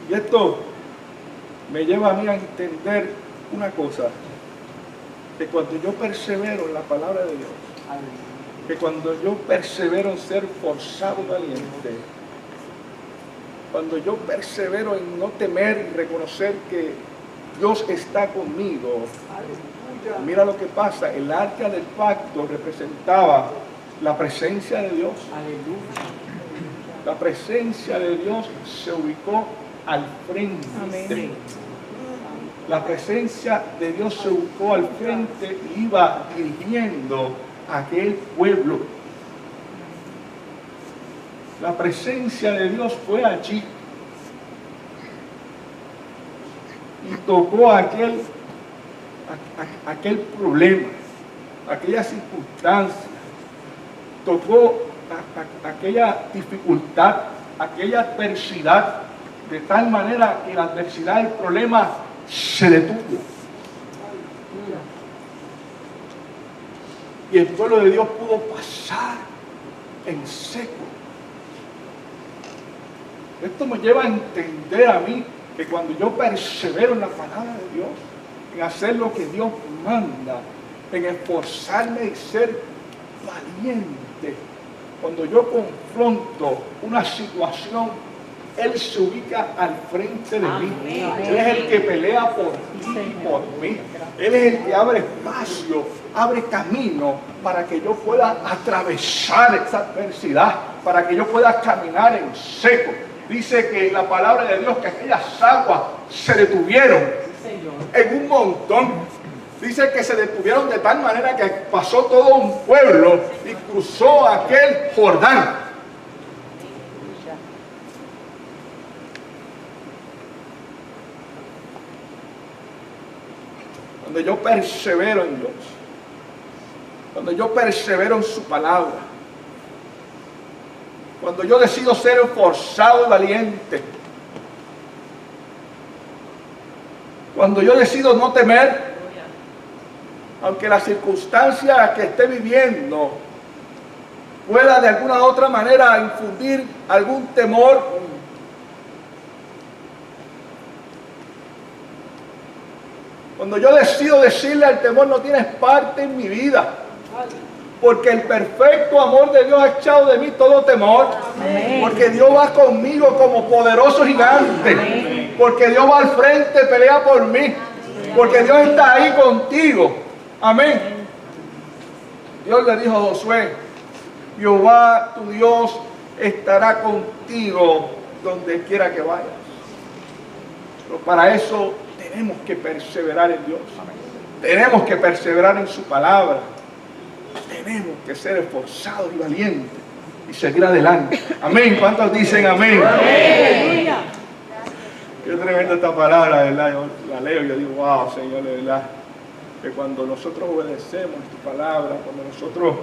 Y esto me lleva a mí a entender una cosa, que cuando yo persevero en la palabra de Dios, que cuando yo persevero en ser forzado y valiente, cuando yo persevero en no temer y reconocer que Dios está conmigo, mira lo que pasa. El arca del pacto representaba la presencia de Dios. La presencia de Dios se ubicó al frente. Amén. La presencia de Dios se ubicó al frente y iba dirigiendo a aquel pueblo. La presencia de Dios fue allí y tocó aquel problema, aquella circunstancia, tocó aquella dificultad, aquella adversidad, de tal manera que la adversidad, el problema se detuvo. Y el pueblo de Dios pudo pasar en seco. Esto me lleva a entender a mí que cuando yo persevero en la palabra de Dios, en hacer lo que Dios manda, en esforzarme y ser valiente, cuando yo confronto una situación, Él se ubica al frente de mí. Él es el que pelea por ti y por mí. Él es el que abre espacio, abre camino para que yo pueda atravesar esa adversidad, para que yo pueda caminar en seco. Dice que la palabra de Dios, que aquellas aguas se detuvieron en un montón. Dice que se detuvieron de tal manera que pasó todo un pueblo y cruzó aquel Jordán. Cuando yo persevero en Dios, cuando yo persevero en su palabra, cuando yo decido ser esforzado y valiente, cuando yo decido no temer, aunque la circunstancia que esté viviendo pueda de alguna u otra manera infundir algún temor, cuando yo decido decirle al temor, no tienes parte en mi vida, porque el perfecto amor de Dios ha echado de mí todo temor. Amén. Porque Dios va conmigo como poderoso gigante. Amén. Porque Dios va al frente, pelea por mí. Porque Dios está ahí contigo. Amén. Dios le dijo a Josué, Jehová tu Dios estará contigo donde quiera que vayas. Pero para eso tenemos que perseverar en Dios. Tenemos que perseverar en su palabra. Tenemos que ser esforzados y valientes y seguir adelante. Amén. ¿Cuántos dicen amén? Amén. Qué tremenda esta palabra, ¿verdad? Yo la leo y yo digo, wow, Señor, de verdad. Que cuando nosotros obedecemos tu palabra, cuando nosotros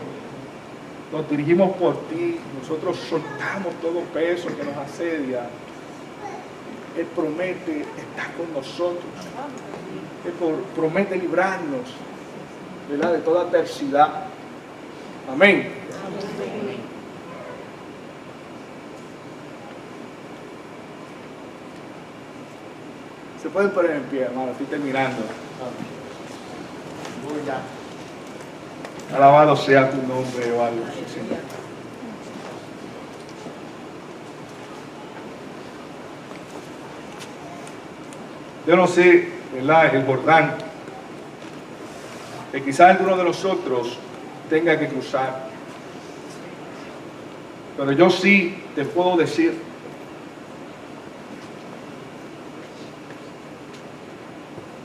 nos dirigimos por ti, nosotros soltamos todo peso que nos asedia, Él promete estar con nosotros. Él promete librarnos, ¿verdad?, de toda adversidad. Amén. Se pueden poner en pie, hermano, estoy terminando. Alabado sea tu nombre, Jehová Dios, Señor. Yo no sé, ¿verdad?, el Jordán que quizás alguno de nosotros tenga que cruzar. Pero yo sí te puedo decir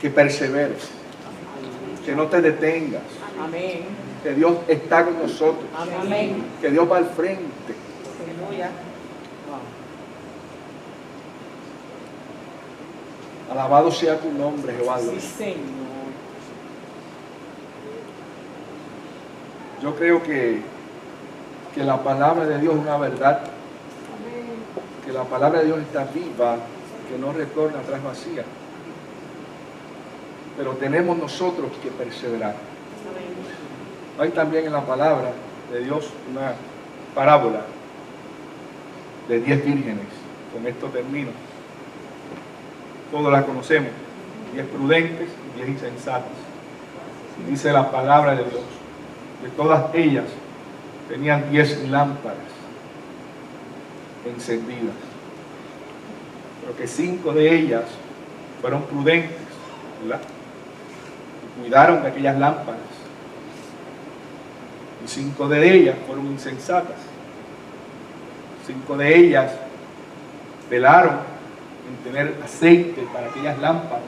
que perseveres, que no te detengas, Amén. que Dios está con nosotros, Amén. que Dios va al frente. Aleluya. Alabado sea tu nombre, Jehová Sí, Dios. Señor. Yo creo que la palabra de Dios es una verdad, que la palabra de Dios está viva, que no retorna atrás vacía. Pero tenemos nosotros que perseverar. Hay también en la palabra de Dios una parábola de 10 vírgenes. Con esto termino. Todos la conocemos. 10 prudentes y 10 insensatas. Y dice la palabra de Dios. De todas ellas tenían 10 lámparas encendidas. Pero que 5 de ellas fueron prudentes, ¿verdad? Y cuidaron de aquellas lámparas. Y 5 de ellas fueron insensatas. 5 de ellas velaron en tener aceite para aquellas lámparas,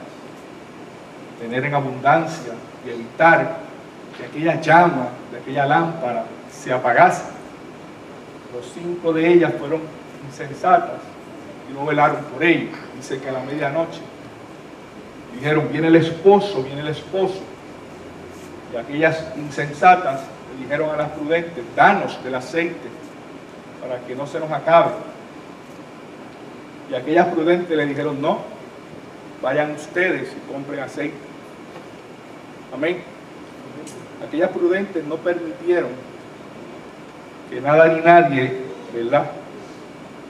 tener en abundancia y evitar que aquella llama de aquella lámpara se apagase. Los 5 de ellas fueron insensatas y no velaron por ello. Dice que a la medianoche dijeron, viene el esposo, viene el esposo. Y aquellas insensatas le dijeron a las prudentes, danos del aceite para que no se nos acabe. Y aquellas prudentes le dijeron, no, vayan ustedes y compren aceite. Amén. Aquellas prudentes no permitieron que nada ni nadie, ¿verdad?,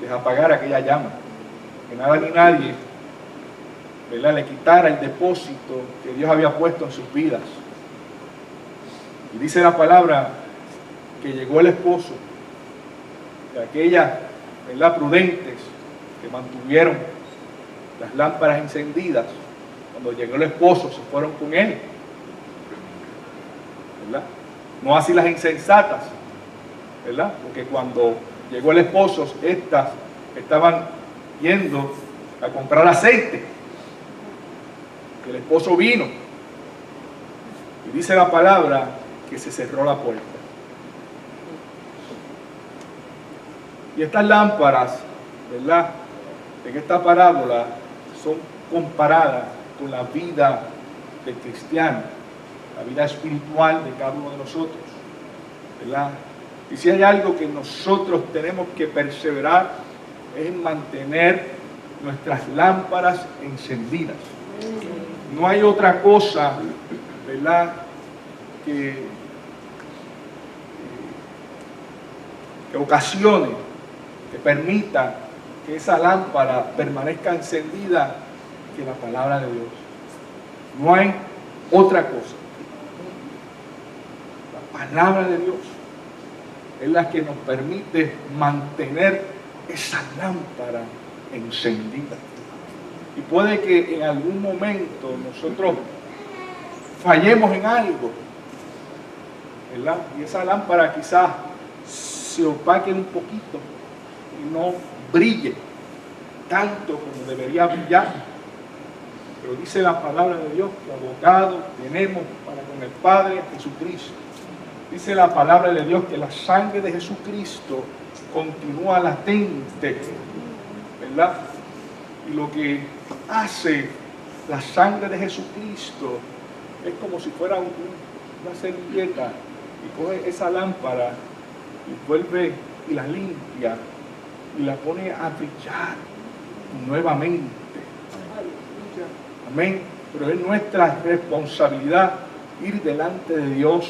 les apagara aquella llama. Que nada ni nadie, ¿verdad?, le quitara el depósito que Dios había puesto en sus vidas. Y dice la palabra que llegó el esposo de aquellas, ¿verdad?, prudentes que mantuvieron las lámparas encendidas. Cuando llegó el esposo se fueron con él, ¿verdad? No así las insensatas, ¿verdad? Porque cuando llegó el esposo, estas estaban yendo a comprar aceite. El esposo vino y dice la palabra que se cerró la puerta. Y estas lámparas, ¿verdad?, en esta parábola son comparadas con la vida del cristiano, la vida espiritual de cada uno de nosotros, ¿verdad? Y si hay algo que nosotros tenemos que perseverar es en mantener nuestras lámparas encendidas. No hay otra cosa, ¿verdad?, que ocasione, que permita que esa lámpara permanezca encendida que la palabra de Dios. No hay otra cosa. La palabra de Dios es la que nos permite mantener esa lámpara encendida. Y puede que en algún momento nosotros fallemos en algo, ¿verdad? Y esa lámpara quizás se opaque un poquito y no brille tanto como debería brillar. Pero dice la palabra de Dios que abogado tenemos para con el Padre, Jesucristo. Dice la palabra de Dios que la sangre de Jesucristo continúa latente, ¿verdad? Y lo que hace la sangre de Jesucristo es como si fuera una servilleta, y coge esa lámpara y vuelve y la limpia y la pone a brillar nuevamente. Amén. Pero es nuestra responsabilidad ir delante de Dios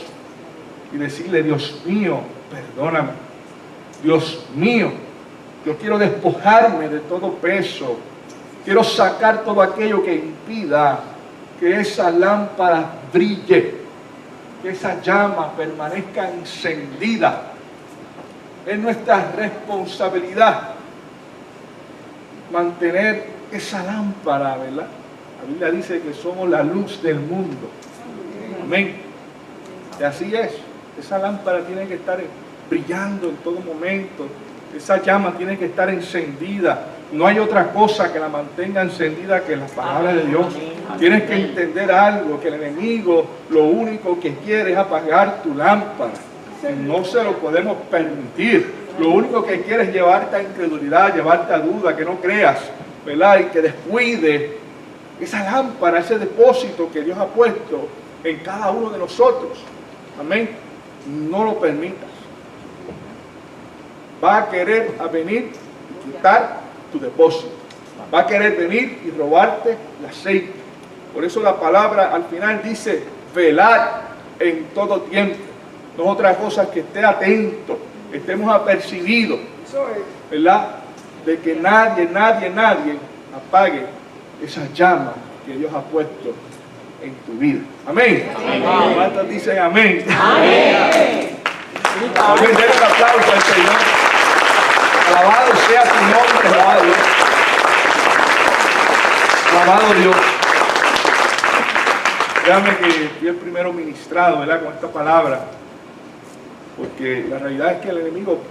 y decirle, Dios mío, perdóname. Dios mío, yo quiero despojarme de todo peso Quiero sacar todo aquello que impida que esa lámpara brille, que esa llama permanezca encendida. Es nuestra responsabilidad mantener esa lámpara, ¿verdad? La Biblia dice que somos la luz del mundo. Amén. Y así es. Esa lámpara tiene que estar brillando en todo momento. Esa llama tiene que estar encendida. No hay otra cosa que la mantenga encendida que la palabra de Dios. Tienes que entender algo, que el enemigo lo único que quiere es apagar tu lámpara. No se lo podemos permitir. Lo único que quiere es llevarte a incredulidad, llevarte a duda, que no creas, ¿verdad? Y que descuide esa lámpara, ese depósito que Dios ha puesto en cada uno de nosotros. Amén. No lo permitas. Va a querer venir y quitar tu depósito. Va a querer venir y robarte el aceite. Por eso la palabra al final dice, velar en todo tiempo. No es otra cosa que esté atento, estemos apercibidos, ¿verdad? De que nadie apague esa llama que Dios ha puesto en tu vida. Amén. ¿Cuántos dicen amén? Amén. Amén. Den un aplauso al Señor. Alabado sea tu nombre, alabado Dios. Alabado Dios. Déjame que fui el primero ministrado, ¿verdad? Con esta palabra. Porque la realidad es que el enemigo